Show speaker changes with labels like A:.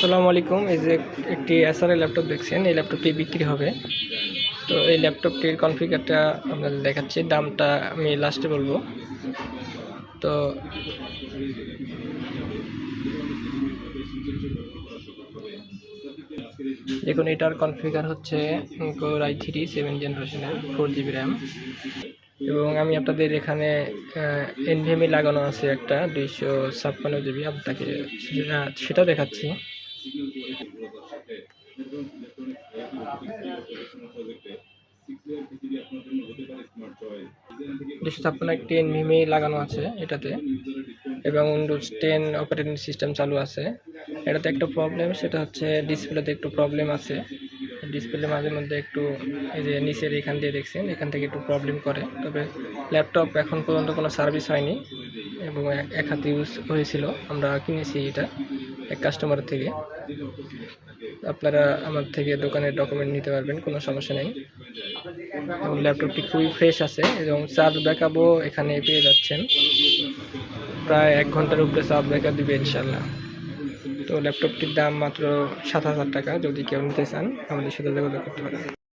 A: আসসালামু আলাইকুম। এই যে একটি এসআরএ ল্যাপটপ দেখছেন, এই ল্যাপটপটি বিক্রি হবে। তো এই ল্যাপটপটির কনফিগারটা আপনাদের দেখাচ্ছি, দামটা আমি লাস্টে বলবো। তো দেখুন, এটার কনফিগার হচ্ছে কোর i3 7 জেনারেশনের 4GB র্যাম, এবং আমি আপনাদের এখানে NVMe লাগানো আছে একটা 256GB, আপনাকে সেটাও দেখাচ্ছি। দুশো ছাপ্পান্ন একটি NVMe লাগানো আছে এটাতে, এবং উইন্ডোজ 10 অপারেটিং সিস্টেম চালু আছে। এটাতে একটা প্রবলেম, সেটা হচ্ছে ডিসপ্লেতে একটু প্রবলেম আছে। ডিসপ্লে মাঝে মধ্যে একটু, এই যে নিচের এখান দিয়ে দেখছেন, এখান থেকে একটু প্রবলেম করে। তবে ল্যাপটপ এখন পর্যন্ত কোনো সার্ভিস হয়নি, এবং এক হাতে ইউজ হয়েছিল। আমরা কিনেছি এটা এক কাস্টমার থেকে। আপনারা আমার থেকে দোকানের ডকুমেন্ট নিতে পারবেন, কোনো সমস্যা নেই। এবং ল্যাপটপটি খুবই ফ্রেশ আছে, এবং চার্জ ব্যাকআপও এখানে পেয়ে যাচ্ছেন। প্রায় 1 ঘন্টার উপরে চার্জ ব্যাকআপ দিবে ইনশাল্লাহ। তো ল্যাপটপটির দাম মাত্র 7,000 টাকা। যদি কেউ নিতে চান আমাদের সাথে যোগাযোগ করতে পারেন।